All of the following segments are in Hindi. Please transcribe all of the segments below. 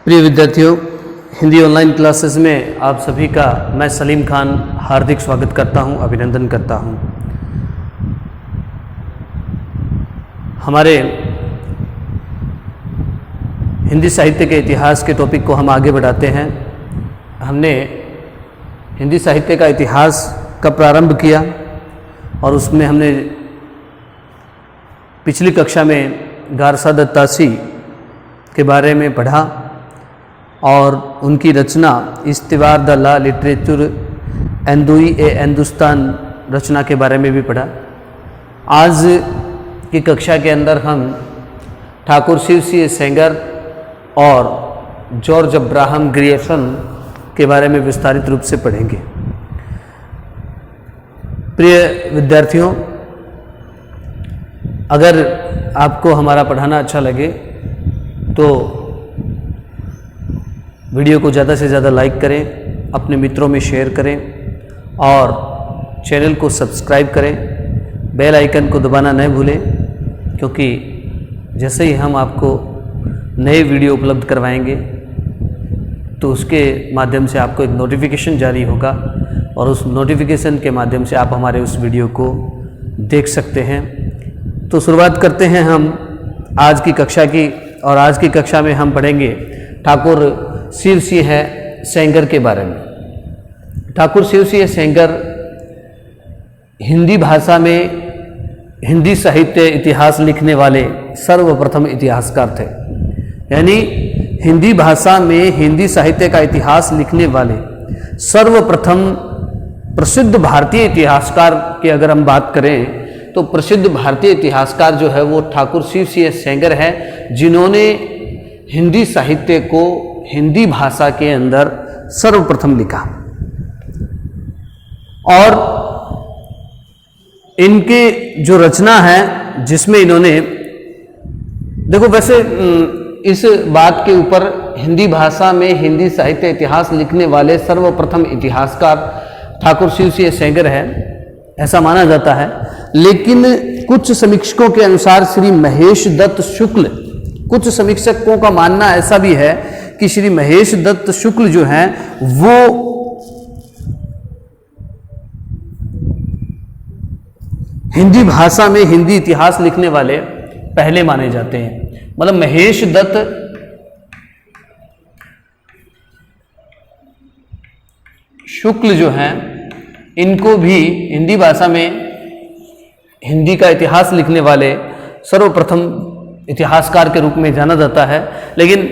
प्रिय विद्यार्थियों, हिंदी ऑनलाइन क्लासेस में आप सभी का मैं सलीम खान हार्दिक स्वागत करता हूं, अभिनंदन करता हूं। हमारे हिंदी साहित्य के इतिहास के टॉपिक को हम आगे बढ़ाते हैं। हमने हिंदी साहित्य का इतिहास का प्रारंभ किया और उसमें हमने पिछली कक्षा में गारसा दत्तासी के बारे में पढ़ा और उनकी रचना इस्तिवार द ला लिटरेचर एंदुई ए हिंदुस्तान रचना के बारे में भी पढ़ा। आज की कक्षा के अंदर हम ठाकुर शिव सिंह सेंगर और जॉर्ज अब्राहम ग्रियर्सन के बारे में विस्तारित रूप से पढ़ेंगे। प्रिय विद्यार्थियों, अगर आपको हमारा पढ़ाना अच्छा लगे तो वीडियो को ज़्यादा से ज़्यादा लाइक करें, अपने मित्रों में शेयर करें और चैनल को सब्सक्राइब करें। बेल आइकन को दबाना न भूलें, क्योंकि जैसे ही हम आपको नए वीडियो उपलब्ध करवाएंगे तो उसके माध्यम से आपको एक नोटिफिकेशन जारी होगा और उस नोटिफिकेशन के माध्यम से आप हमारे उस वीडियो को देख सकते हैं। तो शुरुआत करते हैं हम आज की कक्षा की, और आज की कक्षा में हम पढ़ेंगे ठाकुर शिव सिंह सेंगर के बारे में। ठाकुर शिव सिंह सेंगर हिंदी भाषा में हिंदी साहित्य इतिहास लिखने वाले सर्वप्रथम इतिहासकार थे। यानी हिंदी भाषा में हिंदी साहित्य का इतिहास लिखने वाले सर्वप्रथम प्रसिद्ध भारतीय इतिहासकार की अगर हम बात करें तो प्रसिद्ध भारतीय इतिहासकार जो है वो ठाकुर शिव सिंह सेंगर है, जिन्होंने हिंदी साहित्य को हिंदी भाषा के अंदर सर्वप्रथम लिखा। और इनके जो रचना है जिसमें इन्होंने, देखो वैसे इस बात के ऊपर हिंदी भाषा में हिंदी साहित्य इतिहास लिखने वाले सर्वप्रथम इतिहासकार ठाकुर शिव सिंह सेंगर है, ऐसा माना जाता है। लेकिन कुछ समीक्षकों के अनुसार श्री महेश दत्त शुक्ल, कुछ समीक्षकों का मानना ऐसा भी है कि श्री महेश दत्त शुक्ल जो हैं वो हिंदी भाषा में हिंदी इतिहास लिखने वाले पहले माने जाते हैं। मतलब महेश दत्त शुक्ल जो हैं इनको भी हिंदी भाषा में हिंदी का इतिहास लिखने वाले सर्वप्रथम इतिहासकार के रूप में जाना जाता है। लेकिन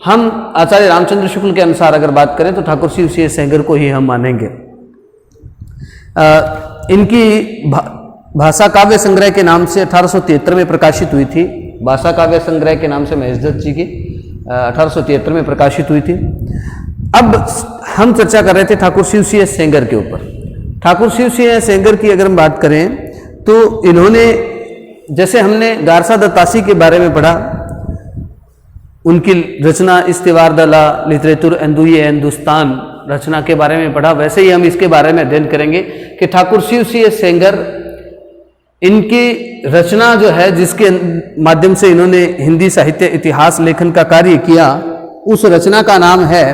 हम आचार्य रामचंद्र शुक्ल के अनुसार अगर बात करें तो ठाकुर शिव सिंह सेंगर को ही हम मानेंगे। इनकी भाषा काव्य संग्रह के नाम से 1873 में प्रकाशित हुई थी। भाषा काव्य संग्रह के नाम से महेश दत्त जी की 1873 में प्रकाशित हुई थी। अब हम चर्चा कर रहे थे ठाकुर शिव सिंह सेंगर के ऊपर। ठाकुर शिव सिंह सेंगर की अगर हम बात करें तो इन्होंने, जैसे हमने गारसा दत्तासी के बारे में पढ़ा, उनकी रचना इस्तिवार द ला लिटरेचर एंदुई ए हिंदुस्तान रचना के बारे में पढ़ा, वैसे ही हम इसके बारे में अध्ययन करेंगे कि ठाकुर शिव सिंह सेंगर, इनकी रचना जो है जिसके माध्यम से इन्होंने हिंदी साहित्य इतिहास लेखन का कार्य किया, उस रचना का नाम है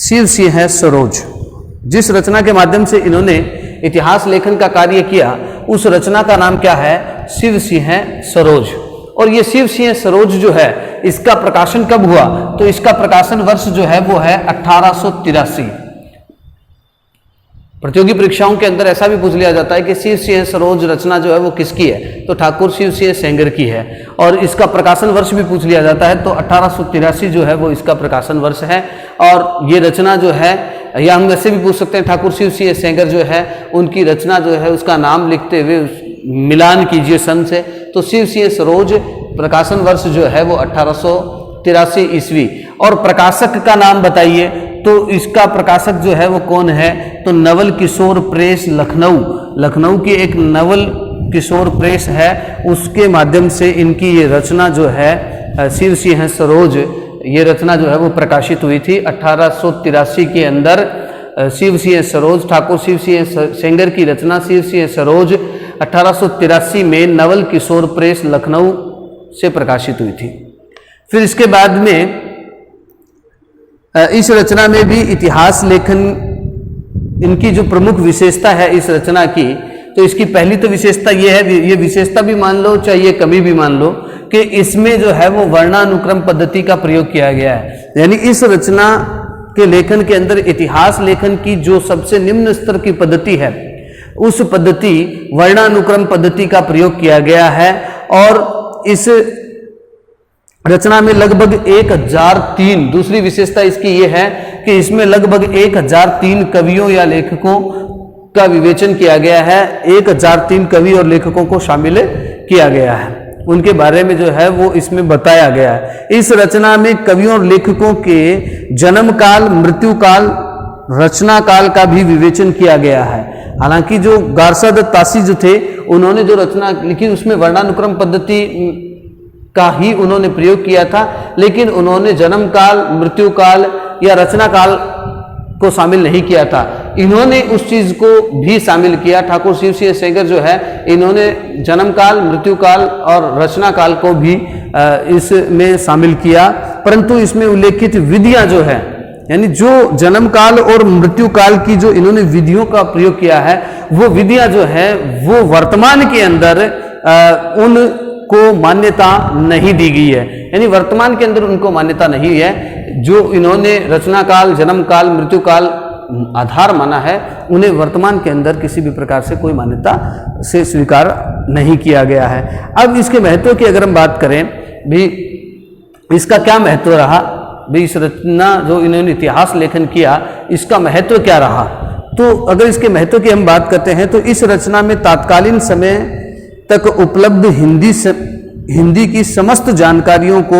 शिव सिंह सरोज। जिस रचना के माध्यम से इन्होंने इतिहास लेखन का कार्य किया उस रचना का नाम क्या है? शिव सिंह सरोज। और ये शिव सिंह सरोज जो है इसका प्रकाशन कब हुआ? तो इसका प्रकाशन वर्ष जो है वो है 1883। प्रतियोगी परीक्षाओं के अंदर ऐसा भी पूछ लिया जाता है कि शिव सिंह सरोज रचना जो है वो किसकी है? तो ठाकुर शिव सिंह सेंगर की है। और इसका प्रकाशन वर्ष भी पूछ लिया जाता है, तो 1883 जो है वो इसका प्रकाशन वर्ष है। और ये रचना जो है, या हम वैसे भी पूछ सकते हैं ठाकुर शिव सिंह सेंगर जो है उनकी रचना जो है उसका नाम लिखते हुए मिलान कीजिए सन से, तो शिव सिंह सरोज प्रकाशन वर्ष जो है वो 1883 ईस्वी। और प्रकाशक का नाम बताइए, तो इसका प्रकाशक जो है वो कौन है? तो नवल किशोर प्रेस लखनऊ, लखनऊ की एक नवल किशोर प्रेस है, उसके माध्यम से इनकी ये रचना जो है शिव सिंह सरोज, ये रचना जो है वो प्रकाशित हुई थी 1883 के अंदर। शिव सिंह सरोज, ठाकुर शिव सिंह सेंगर की रचना शिव सिंह सरोज 1883 में नवल किशोर प्रेस लखनऊ से प्रकाशित हुई थी। फिर इसके बाद में इस रचना में भी इतिहास लेखन, इनकी जो प्रमुख विशेषता है इस रचना की, तो इसकी पहली तो विशेषता ये है, ये विशेषता भी मान लो चाहे ये कमी भी मान लो, कि इसमें जो है वो वर्णानुक्रम पद्धति का प्रयोग किया गया है। यानी इस रचना के लेखन के अंदर इतिहास लेखन की जो सबसे निम्न स्तर की पद्धति है, उस पद्धति वर्णानुक्रम पद्धति का प्रयोग किया गया है। और इस रचना में लगभग 1003, दूसरी विशेषता इसकी ये है कि इसमें लगभग 1003 कवियों या लेखकों का विवेचन किया गया है। 1003 कवि और लेखकों को शामिल किया गया है, उनके बारे में जो है वो इसमें बताया गया है। इस रचना में कवियों और लेखकों के जन्म काल, मृत्यु काल, रचना काल का भी विवेचन किया गया है। हालांकि जो गारसा दत्त तासी जो थे, उन्होंने जो रचना लिखी उसमें वर्णानुक्रम पद्धति का ही उन्होंने प्रयोग किया था, लेकिन उन्होंने जन्म काल, मृत्यु काल या रचना काल को शामिल नहीं किया था। इन्होंने उस चीज को भी शामिल किया। ठाकुर शिव सिंह सेंगर जो है, इन्होंने जन्म काल, मृत्यु काल और रचना काल को भी इसमें शामिल किया, परंतु इसमें उल्लेखित विधियां जो है, यानी जो जन्म काल और मृत्यु काल की जो इन्होंने विधियों का प्रयोग किया है, वो विधियां जो है वो वर्तमान के अंदर उनको मान्यता नहीं दी गई है। यानी वर्तमान के अंदर उनको मान्यता नहीं है। जो इन्होंने रचना काल, जन्म काल, मृत्यु काल आधार माना है, उन्हें वर्तमान के अंदर किसी भी प्रकार से कोई मान्यता से स्वीकार नहीं किया गया है। अब इसके महत्व की अगर हम बात करें भी, इसका क्या महत्व रहा भी, इस रचना जो इन्होंने इतिहास लेखन किया, इसका महत्व क्या रहा। तो अगर इसके महत्व की हम बात करते हैं तो इस रचना में तात्कालीन समय तक उपलब्ध हिंदी की समस्त जानकारियों को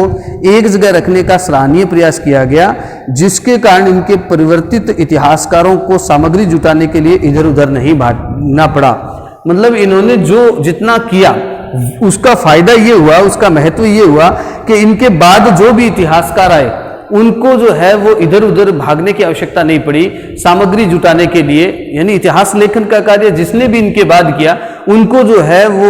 एक जगह रखने का सराहनीय प्रयास किया गया, जिसके कारण इनके परिवर्तित इतिहासकारों को सामग्री जुटाने के लिए इधर उधर नहीं भागना पड़ा। मतलब इन्होंने जो जितना किया उसका फायदा ये हुआ, उसका महत्व ये हुआ कि इनके बाद जो भी इतिहासकार आए उनको जो है वो इधर उधर भागने की आवश्यकता नहीं पड़ी सामग्री जुटाने के लिए। यानी इतिहास लेखन का कार्य जिसने भी इनके बाद किया, उनको जो है वो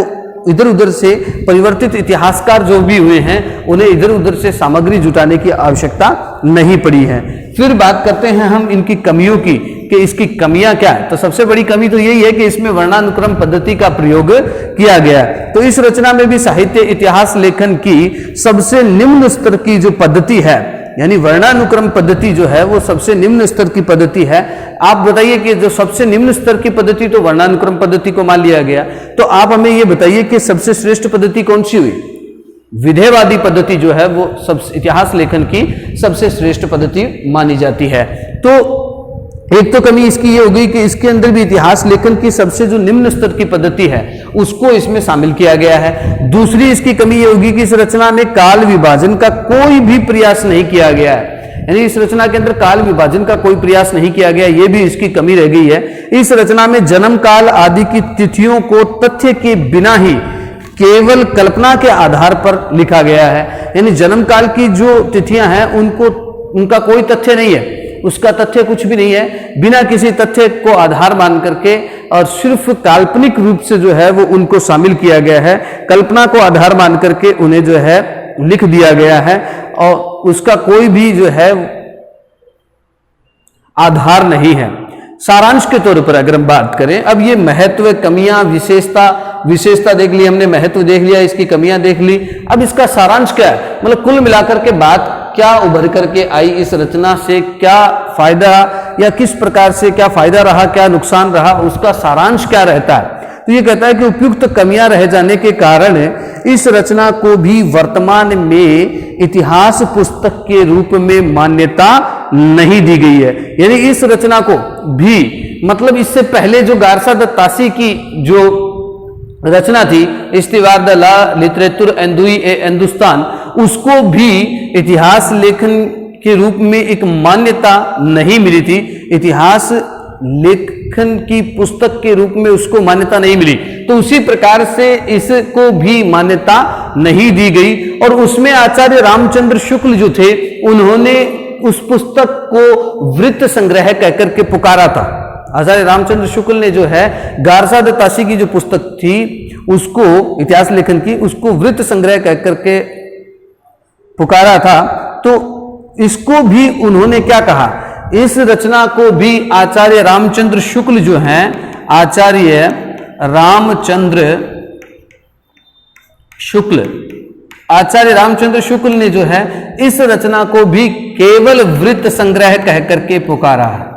इधर उधर से परिवर्तित इतिहासकार जो भी हुए हैं, उन्हें इधर उधर से सामग्री जुटाने की आवश्यकता नहीं पड़ी है। फिर बात करते हैं हम इनकी कमियों की, कि इसकी कमियां क्या है। तो सबसे बड़ी कमी तो यही है कि इसमें वर्णानुक्रम पद्धति का प्रयोग किया गया। तो इस रचना में भी साहित्य इतिहास लेखन की सबसे निम्न स्तर की जो पद्धति है, यानी वर्णानुक्रम पद्धति जो है वो सबसे निम्न स्तर की पद्धति है। आप बताइए कि जो सबसे निम्न स्तर की पद्धति तो वर्णानुक्रम पद्धति को मान लिया गया, तो आप हमें ये बताइए कि सबसे श्रेष्ठ पद्धति कौन सी हुई। विधेयवादी पद्धति जो है वो सब इतिहास लेखन की सबसे श्रेष्ठ पद्धति मानी जाती है। तो एक तो कमी इसकी ये हो गई कि इसके अंदर भी इतिहास लेखन की सबसे जो निम्न स्तर की पद्धति है उसको इसमें शामिल किया गया है। दूसरी इसकी कमी ये होगी कि इस रचना में काल विभाजन का कोई भी प्रयास नहीं किया गया है। यानी इस रचना के अंदर काल विभाजन का कोई प्रयास नहीं किया गया, ये भी इसकी कमी रह गई है। इस रचना में जन्म काल आदि की तिथियों को तथ्य के बिना ही केवल कल्पना के आधार पर लिखा गया है। यानी जन्म काल की जो तिथियां हैं उनका कोई तथ्य नहीं है, उसका तथ्य कुछ भी नहीं है। बिना किसी तथ्य को आधार मान करके और सिर्फ काल्पनिक रूप से जो है वो उनको शामिल किया गया है। कल्पना को आधार मान करके उन्हें जो है लिख दिया गया है और उसका कोई भी जो है आधार नहीं है। सारांश के तौर पर अगर हम बात करें, अब ये महत्व, कमियां, विशेषता देख ली हमने, महत्व देख लिया, इसकी कमियां देख ली। अब इसका सारांश क्या है, मतलब कुल मिलाकर के बात क्या उभर करके आई, इस रचना से क्या फायदा या किस प्रकार से क्या फायदा रहा, क्या नुकसान रहा, उसका सारांश क्या रहता है। तो ये कहता है कि उपयुक्त कमियां रह जाने के कारण इस रचना को भी वर्तमान में इतिहास पुस्तक के रूप में मान्यता नहीं दी गई है। यानी इस रचना को भी, मतलब इससे पहले जो गारसा दत्त तासी की जो रचना थी, इस्तिवार द ला लिटरेचर एंदुई ए हिंदुस्तान, उसको भी इतिहास लेखन के रूप में एक मान्यता नहीं मिली थी। इतिहास लेखन की पुस्तक के रूप में उसको मान्यता नहीं मिली, तो उसी प्रकार से इसको भी मान्यता नहीं दी गई। और उसमें आचार्य रामचंद्र शुक्ल जो थे, उन्होंने उस पुस्तक को वृत्त संग्रह कहकर के पुकारा था। आचार्य रामचंद्र शुक्ल ने जो है गारसा दत्त तासी की जो पुस्तक थी उसको, इतिहास लेखन की, उसको वृत्त संग्रह कहकर के पुकारा था, तो इसको भी उन्होंने क्या कहा, इस रचना को भी आचार्य रामचंद्र शुक्ल जो हैं, आचार्य रामचंद्र शुक्ल ने जो है इस रचना को भी केवल वृत्त संग्रह कह करके पुकारा है।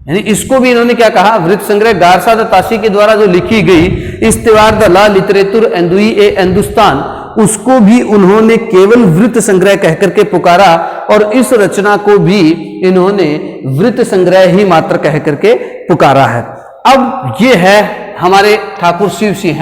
यानी इसको भी इन्होंने क्या कहा, वृत्त संग्रह गारसा द ताशी के द्वारा जो लिखी गई इस्तेवार द ला लिटरेचर एंदुई ए हिंदुस्तान, उसको भी उन्होंने केवल वृत्त संग्रह कह करके पुकारा, और इस रचना को भी इन्होंने वृत्त संग्रह ही मात्र कह करके पुकारा है। अब ये है हमारे ठाकुर शिव सिंह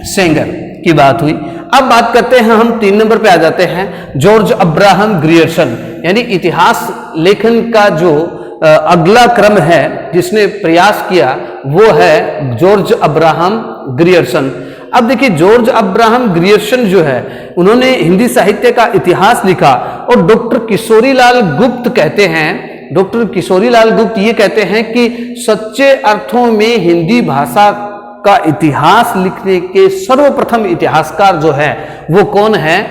सेंगर की बात हुई। अब बात करते हैं हम 3 नंबर पे आ जाते हैं, जॉर्ज अब्राहम ग्रियर्सन। यानी इतिहास लेखन का जो अगला क्रम है जिसने प्रयास किया वो है जॉर्ज अब्राहम ग्रियर्सन। अब देखिए, जॉर्ज अब्राहम ग्रियर्सन जो है उन्होंने हिंदी साहित्य का इतिहास लिखा, और डॉक्टर किशोरीलाल गुप्त कहते हैं, डॉक्टर किशोरीलाल गुप्त ये कहते हैं कि सच्चे अर्थों में हिंदी भाषा का इतिहास लिखने के सर्वप्रथम इतिहासकार जो है वो कौन है,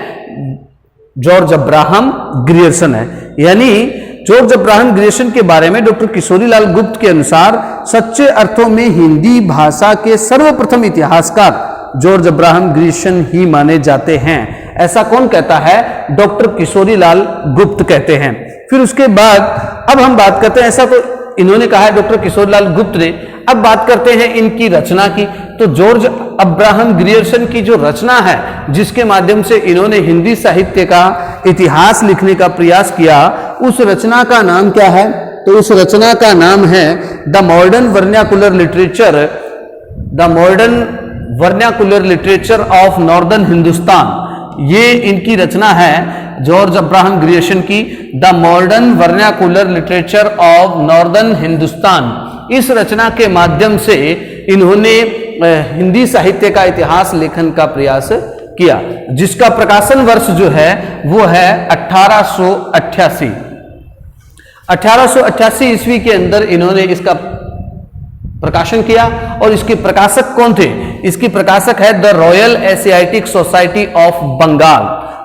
जॉर्ज अब्राहम ग्रियर्सन है। यानी जॉर्ज अब्राहम ग्रियर्सन के बारे में डॉक्टर किशोरीलाल गुप्त के अनुसार सच्चे अर्थों में हिंदी भाषा के सर्वप्रथम इतिहासकार जॉर्ज अब्राहम ग्रियर्सन ही माने जाते हैं। ऐसा कौन कहता है, डॉक्टर किशोरीलाल गुप्त कहते हैं। फिर उसके बाद अब हम बात करते हैं, ऐसा तो इन्होंने कहा है डॉक्टर किशोरीलाल गुप्त ने। अब बात करते हैं इनकी रचना की। तो जॉर्ज अब्राहम ग्रियर्सन की जो रचना है जिसके माध्यम से इन्होंने हिंदी साहित्य का इतिहास लिखने का प्रयास किया, उस रचना का नाम क्या है, तो उस रचना का नाम है the Modern Vernacular Literature of Northern Hindustan. ये इनकी रचना है जॉर्ज अब्राहम ग्रियर्सन की, the Modern Vernacular Literature of Northern Hindustan. इस रचना के माध्यम से इन्होंने हिंदी साहित्य का इतिहास लेखन का प्रयास किया, जिसका प्रकाशन वर्ष जो है वो है 1888। 1888 ईस्वी के अंदर इन्होंने इसका प्रकाशन किया। और इसके प्रकाशक कौन थे, इसकी प्रकाशक है the Royal Asiatic Society of Bengal.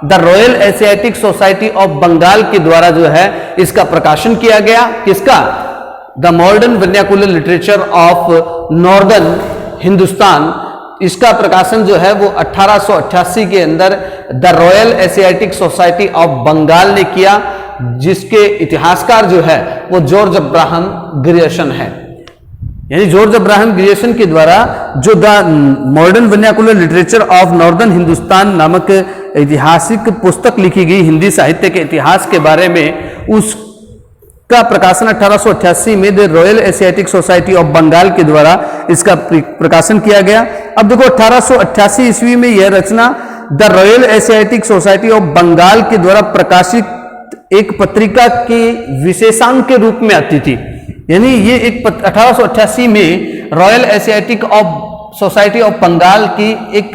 The Royal Asiatic Society of Bengal के द्वारा जो है इसका प्रकाशन किया गया। किसका, the Modern Vernacular Literature of Northern Hindustan. इसका प्रकाशन जो है वो 1888 के अंदर the Royal Asiatic Society of Bengal ने किया, जिसके इतिहासकार जो है वो जॉर्ज अब्राहम ग्रियर्सन है। यानी जॉर्ज अब्राहम ग्रियर्सन के द्वारा जो the Modern Vernacular Literature of Northern Hindustan नामक ऐतिहासिक पुस्तक लिखी गई हिंदी साहित्य के इतिहास के बारे में, उसका प्रकाशन 1888 में the Royal Asiatic Society of Bengal के द्वारा इसका प्रकाशन किया गया। अब देखो 1888 ईस्वी में यह रचना the Royal Asiatic Society of Bengal के द्वारा प्रकाशित एक पत्रिका के विशेषांक के रूप में आती थी। यानी ये एक 1888 में Royal Asiatic Society of Bengal की एक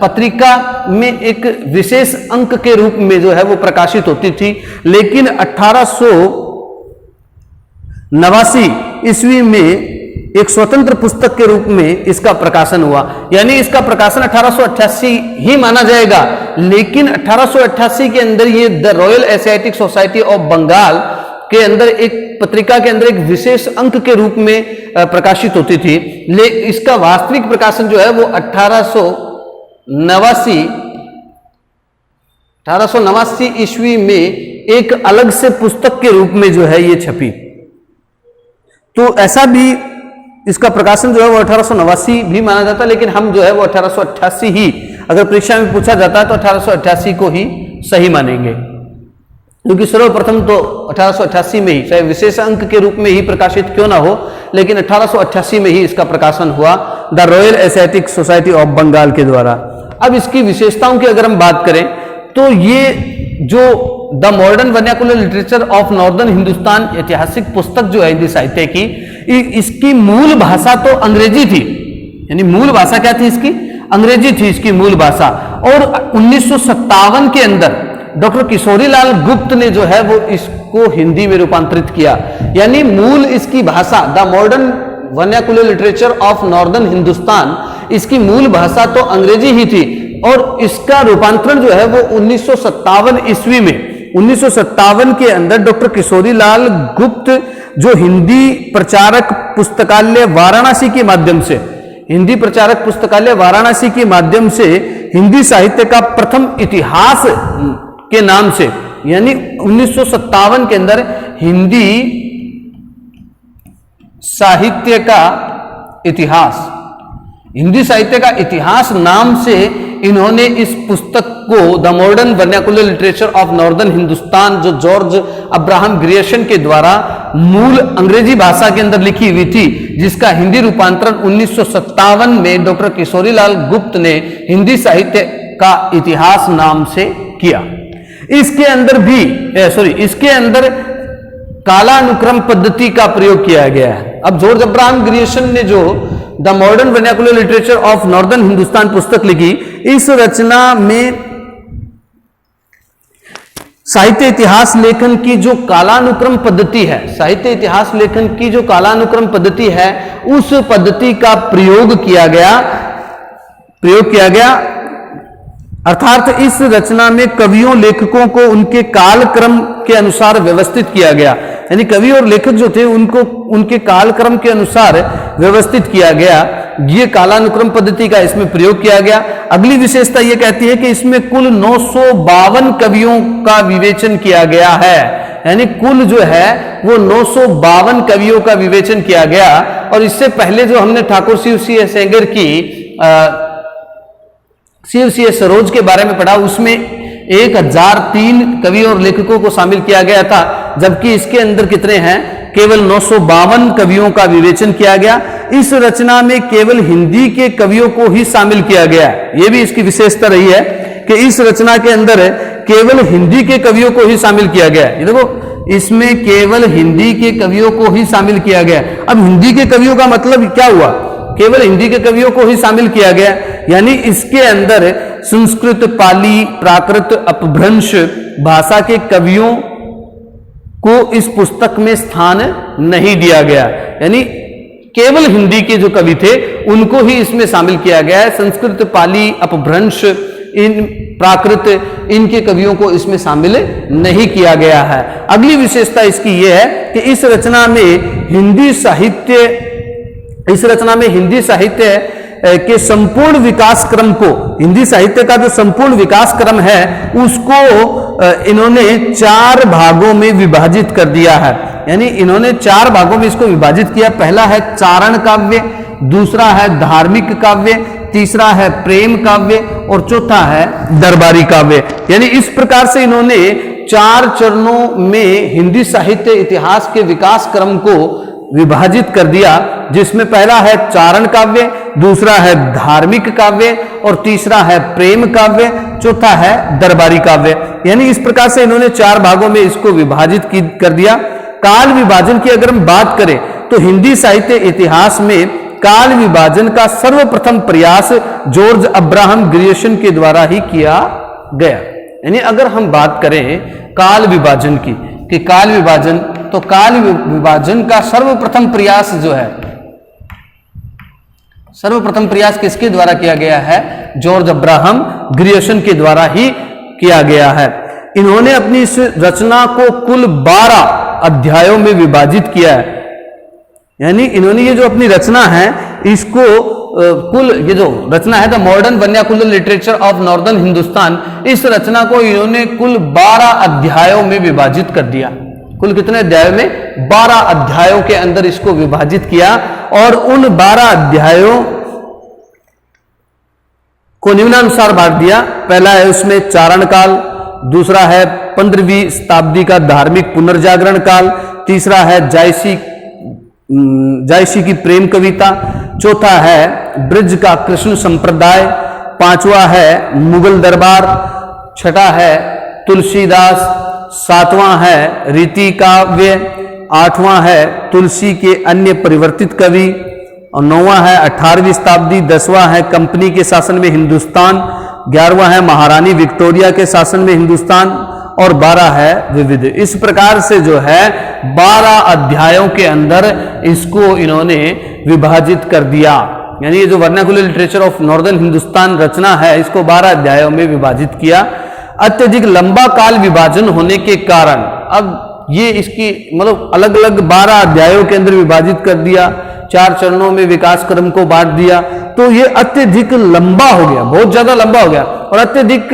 पत्रिका में एक विशेष अंक के रूप में जो है वो प्रकाशित होती थी। लेकिन 1889 ईस्वी में एक स्वतंत्र पुस्तक के रूप में इसका प्रकाशन हुआ। यानी इसका प्रकाशन 1888 ही माना जाएगा, लेकिन 1888 के अंदर ये the Royal Asiatic Society of Bengal के अंदर एक पत्रिका के अंदर एक विशेष अंक के रूप में प्रकाशित होती थी। इसका वास्तविक प्रकाशन जो है वो 1889 ईस्वी में एक अलग से पुस्तक के रूप में जो है ये छपी। तो ऐसा भी इसका प्रकाशन जो है वो 1889 भी माना जाता है, लेकिन हम जो है वो 1888 ही, अगर परीक्षा में पूछा जाता है तो 1888 को ही सही मानेंगे, क्योंकि सर्वप्रथम तो 1888 में ही, चाहे विशेष अंक के रूप में ही प्रकाशित क्यों ना हो, लेकिन 1888 में ही इसका प्रकाशन हुआ the Royal Asiatic Society of Bengal के द्वारा। अब इसकी विशेषताओं की अगर हम बात करें तो ये जो the Modern Vernacular Literature of Northern Hindustan ऐतिहासिक पुस्तक जो है हिंदी साहित्य की, इसकी मूल भाषा तो अंग्रेजी थी। यानी मूल भाषा क्या थी इसकी, अंग्रेजी थी इसकी मूल भाषा। और 1957 के अंदर डॉक्टर किशोरीलाल गुप्त ने जो है वो इसको हिंदी में रूपांतरित किया। यानी मूल इसकी भाषा the Modern Vernacular Literature of Northern Hindustan, इसकी मूल भाषा तो अंग्रेजी ही थी, और इसका रूपांतरण जो है वो 1957 ईस्वी में, 1957 के अंदर डॉक्टर किशोरीलाल गुप्त जो हिंदी प्रचारक पुस्तकालय वाराणसी के माध्यम से, हिंदी प्रचारक पुस्तकालय वाराणसी के माध्यम से हिंदी साहित्य का प्रथम इतिहास के नाम से, यानी 1957 के अंदर हिंदी साहित्य का इतिहास, हिंदी साहित्य का इतिहास नाम से इन्होंने इस पुस्तक को the Modern Vernacular Literature of Northern Hindustan, जो जॉर्ज अब्राहम ग्रियर्सन के द्वारा मूल अंग्रेजी भाषा के अंदर लिखी हुई थी, जिसका हिंदी रूपांतरण 1957 में डॉक्टर किशोरीलाल गुप्त ने हिंदी साहित्य का इतिहास नाम से किया। इसके अंदर भी इसके अंदर कालानुक्रम पद्धति का प्रयोग किया गया है। अब जॉर्ज अब्राहम ग्रियर्सन ने जो the Modern Vernacular Literature of Northern Hindustan पुस्तक लिखी, इस रचना में साहित्य इतिहास लेखन की जो कालानुक्रम पद्धति है, साहित्य इतिहास लेखन की जो कालानुक्रम पद्धति है, उस पद्धति का प्रयोग किया गया। अर्थात इस रचना में कवियों लेखकों को उनके कालक्रम के अनुसार व्यवस्थित किया गया, यानी कवि और लेखक जो थे उनको उनके कालक्रम के अनुसार व्यवस्थित किया गया। ये कालानुक्रम पद्धति का इसमें प्रयोग किया गया। अगली विशेषता ये कहती है कि इसमें कुल 952 कवियों का विवेचन किया गया है, यानी कुल जो है वो 952 कवियों का विवेचन किया गया। और इससे पहले जो हमने ठाकुर शिव सिंह सेंगर की शिव सिंह सरोज के बारे में पढ़ा, उसमें 1003 कवियों और लेखकों को शामिल किया गया था, जबकि इसके अंदर कितने हैं, केवल 952 कवियों का विवेचन किया गया। इस रचना में केवल हिंदी के कवियों को ही शामिल किया गया। यह भी इसकी विशेषता रही है कि इस रचना के अंदर केवल हिंदी के कवियों को ही शामिल किया गया। ये देखो, इसमें केवल हिंदी के कवियों को ही शामिल किया गया। अब हिंदी के कवियों का मतलब क्या हुआ, केवल हिंदी के कवियों को ही शामिल किया गया, यानी इसके अंदर संस्कृत, पाली, प्राकृत, अपभ्रंश भाषा के कवियों को इस पुस्तक में स्थान नहीं दिया गया, यानी केवल हिंदी के जो कवि थे उनको ही इसमें शामिल किया गया है। संस्कृत, पाली, अपभ्रंश, इन प्राकृत, इनके कवियों को इसमें शामिल नहीं किया गया है। अगली विशेषता इसकी यह है कि इस रचना में हिंदी साहित्य के संपूर्ण विकास क्रम को, हिंदी साहित्य का जो संपूर्ण विकास क्रम है उसको इन्होंने 4 भागों में विभाजित कर दिया है, यानी इन्होंने 4 भागों में इसको विभाजित किया। पहला है चारण काव्य, दूसरा है धार्मिक काव्य, तीसरा है प्रेम काव्य और चौथा है दरबारी काव्य। यानी इस प्रकार से इन्होंने 4 चरणों में हिंदी साहित्य इतिहास के विकास क्रम को विभाजित कर दिया, जिसमें पहला है चारण काव्य, दूसरा है धार्मिक काव्य और तीसरा है प्रेम काव्य, चौथा है दरबारी काव्य। यानी इस प्रकार से इन्होंने 4 भागों में इसको विभाजित कर दिया। काल विभाजन की अगर हम बात करें तो हिंदी साहित्य इतिहास में काल विभाजन का सर्वप्रथम प्रयास जॉर्ज अब्राहम ग्रियर्सन के द्वारा ही किया गया। यानी अगर हम बात करें काल विभाजन की, कि काल विभाजन, तो काल विभाजन का सर्वप्रथम प्रयास जो है, सर्वप्रथम प्रयास किसके द्वारा किया गया है, जॉर्ज अब्राहम ग्रियर्सन के द्वारा ही किया गया है। इन्होंने अपनी इस रचना को कुल 12 अध्यायों में विभाजित किया है, यानी इन्होंने ये जो अपनी रचना है इसको कुल, ये जो रचना है the Modern Vernacular Literature of Northern Hindustan, इस रचना को इन्होंने कुल 12 अध्यायों में विभाजित कर दिया। कुल कितने अध्यायों में, 12 अध्यायों के अंदर इसको विभाजित किया। और उन 12 अध्यायों को निम्नानुसार बांट दिया। पहला है उसमें चारण काल, दूसरा है 15वीं शताब्दी का धार्मिक पुनर्जागरण काल, तीसरा है जायसी की प्रेम कविता, चौथा है ब्रज का कृष्ण संप्रदाय, 5वां है मुगल दरबार, 6ठा है तुलसीदास, 7वां है रीति काव्य, 8वां है तुलसी के अन्य परिवर्तित कवि, और 9वां है 18वीं शताब्दी, 10वां है कंपनी के शासन में हिंदुस्तान, 11वां है महारानी विक्टोरिया के शासन में हिंदुस्तान और 12 है विविध। इस प्रकार से जो है 12 अध्यायों के अंदर इसको इन्होंने विभाजित कर दिया। यानी ये जो Vernacular Literature of Northern Hindustan रचना है, इसको 12 अध्यायों में विभाजित किया। अत्यधिक लंबा काल विभाजन होने के कारण अब ये इसकी मतलब अलग अलग 12 अध्यायों के अंदर विभाजित कर दिया, 4 चरणों में विकास क्रम को बांट दिया, तो ये अत्यधिक लंबा हो गया, बहुत ज्यादा लंबा हो गया। और अत्यधिक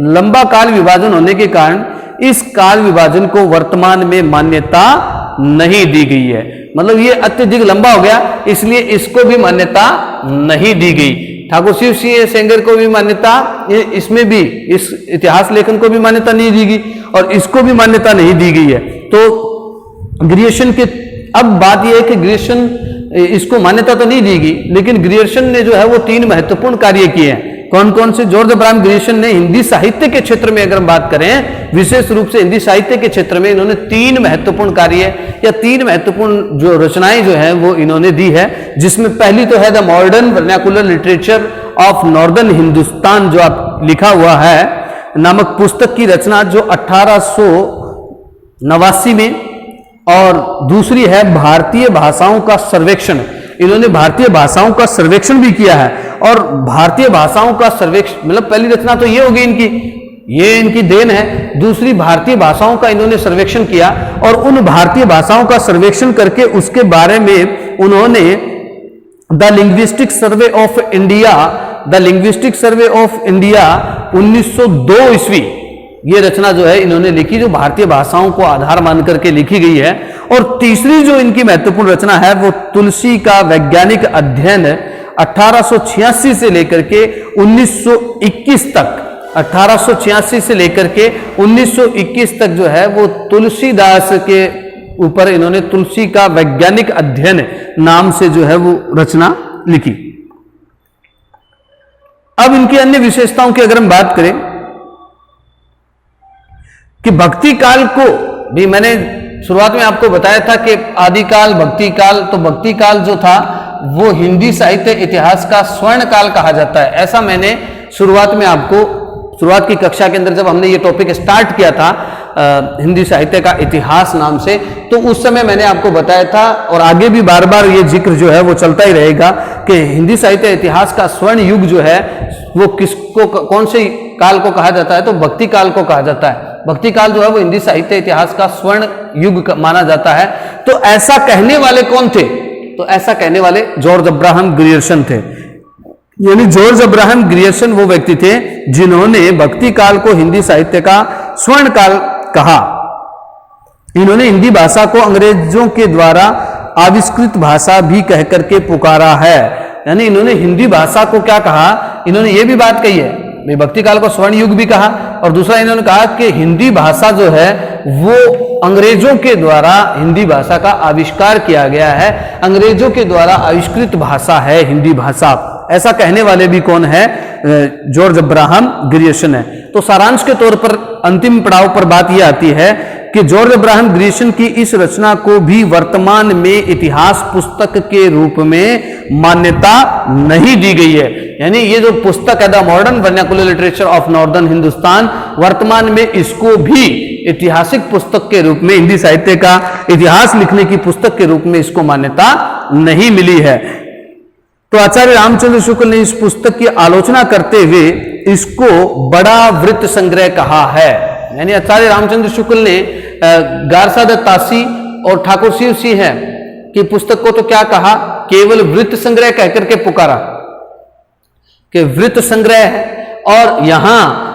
लंबा काल विभाजन होने के कारण इस काल विभाजन को वर्तमान में मान्यता नहीं दी गई है। मतलब ये अत्यधिक लंबा हो गया, इसलिए इसको भी मान्यता नहीं दी गई। ठाकुर शिव सिंह सेंगर को भी मान्यता, इसमें भी इस इतिहास लेखन को भी मान्यता नहीं दी गई और इसको भी मान्यता नहीं दी गई है। तो ग्रियर्सन के, अब बात यह है कि ग्रियर्सन, इसको मान्यता तो नहीं दी गई, लेकिन ग्रियर्सन ने जो है वो 3 महत्वपूर्ण कार्य किए हैं। कौन कौन से? जॉर्ज अब्राहम ग्रियर्सन ने हिंदी साहित्य के क्षेत्र में अगर हम बात करें, विशेष रूप से हिंदी साहित्य के क्षेत्र में इन्होंने 3 महत्वपूर्ण कार्य या 3 महत्वपूर्ण जो रचनाएं जो है वो इन्होंने दी है, जिसमें पहली तो है the Modern Vernacular Literature of Northern Hindustan जो आप लिखा हुआ है नामक पुस्तक की रचना, जो 1889 में, और दूसरी है भारतीय भाषाओं का सर्वेक्षण। इन्होंने भारतीय भाषाओं का सर्वेक्षण भी किया है, और भारतीय भाषाओं का सर्वेक्षण मतलब पहली रचना तो ये होगी इनकी, ये इनकी देन है। दूसरी, भारतीय भाषाओं का इन्होंने सर्वेक्षण किया और उन भारतीय भाषाओं का सर्वेक्षण करके उसके बारे में उन्होंने the linguistic survey of India, the linguistic survey of India 1902 ईस्वी, ये रचना जो है इन्होंने लिखी, जो भारतीय भाषाओं को आधार मान करके लिखी गई है। और तीसरी जो इनकी महत्वपूर्ण रचना है वो तुलसी का वैज्ञानिक अध्ययन 1886 से लेकर के 1921 तक, 1886 से लेकर के 1921 तक जो है वो तुलसीदास के ऊपर इन्होंने तुलसी का वैज्ञानिक अध्ययन नाम से जो है वो रचना लिखी। अब इनकी अन्य विशेषताओं की अगर हम बात करें कि भक्ति काल को भी मैंने शुरुआत में आपको बताया था कि आदिकाल, भक्ति काल, तो भक्ति काल जो था वो हिंदी साहित्य इतिहास का स्वर्ण काल कहा जाता है। ऐसा मैंने शुरुआत में आपको, शुरुआत की कक्षा के अंदर जब हमने ये टॉपिक स्टार्ट किया था हिंदी साहित्य का इतिहास नाम से, तो उस समय मैंने आपको बताया था और आगे भी बार बार ये जिक्र जो है वो चलता ही रहेगा कि हिंदी साहित्य इतिहास का स्वर्ण युग जो है वो किसको, कौन से काल को कहा जाता है? तो भक्ति काल को कहा जाता है। भक्ति काल जो है वो हिंदी साहित्य इतिहास का स्वर्ण युग माना जाता है। तो ऐसा कहने वाले कौन थे? तो ऐसा कहने वाले जॉर्ज अब्राहम ग्रियर्सन थे। यानी जॉर्ज अब्राहम ग्रियर्सन वो व्यक्ति थे जिन्होंने भक्ति काल को हिंदी साहित्य का स्वर्ण काल कहा। इन्होंने हिंदी भाषा को अंग्रेजों के द्वारा आविष्कृत भाषा भी कह करके पुकारा है। यानी इन्होंने हिंदी भाषा को क्या कहा? इन्होंने ये भी बात कही है, भक्ति काल को स्वर्ण युग भी कहा, और दूसरा इन्होंने कहा कि हिंदी भाषा जो है वो अंग्रेजों के द्वारा हिंदी भाषा का आविष्कार किया गया है, अंग्रेजों के द्वारा आविष्कृत भाषा है हिंदी भाषा। ऐसा कहने वाले भी कौन है? जॉर्ज अब्राहम ग्रियर्सन है। तो सारांश के तौर पर अंतिम पड़ाव पर बात यह आती है कि जॉर्ज अब्राहम ग्रियर्सन की इस रचना को भी वर्तमान में इतिहास पुस्तक के रूप में मान्यता नहीं दी गई है। यानी ये जो पुस्तक है the Modern Vernacular Literature of Northern Hindustan, वर्तमान में इसको भी ऐतिहासिक पुस्तक के रूप में, हिंदी साहित्य का इतिहास लिखने की पुस्तक के रूप में इसको मान्यता नहीं मिली है। तो आचार्य रामचंद्र शुक्ल ने इस पुस्तक की आलोचना करते हुए इसको बड़ा वृत्त संग्रह कहा है। यानी आचार्य रामचंद्र शुक्ल ने गारसा दत्त तासी और ठाकुर शिव सिंह की पुस्तक को तो क्या कहा? केवल वृत्त संग्रह कहकर के पुकारा कि वृत्त संग्रह है। और यहां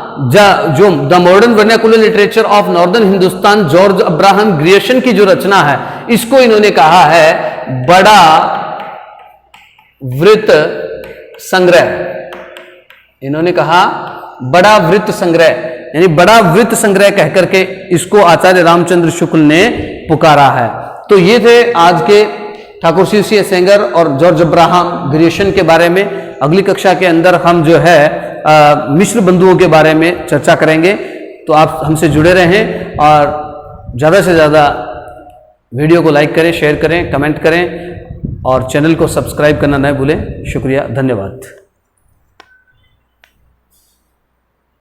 जो the Modern Vernacular Literature of Northern Hindustan George Abraham Grierson की जो रचना है, इसको इन्होंने कहा है बड़ा वृत्त संग्रह। इन्होंने कहा बड़ा वृत्त संग्रह, यानी बड़ा वृत्त संग्रह कहकर के इसको आचार्य रामचंद्र शुक्ल ने पुकारा है। तो ये थे आज के ठाकुर शिव सिंह सेंगर और जॉर्ज अब्राहम ग्रियर्सन के बारे में। अगली कक्षा के अंदर हम जो है मिश्र बंधुओं के बारे में चर्चा करेंगे। तो आप हमसे जुड़े रहें और ज़्यादा से ज़्यादा वीडियो को लाइक करें, शेयर करें, कमेंट करें और चैनल को सब्सक्राइब करना न भूलें। शुक्रिया, धन्यवाद।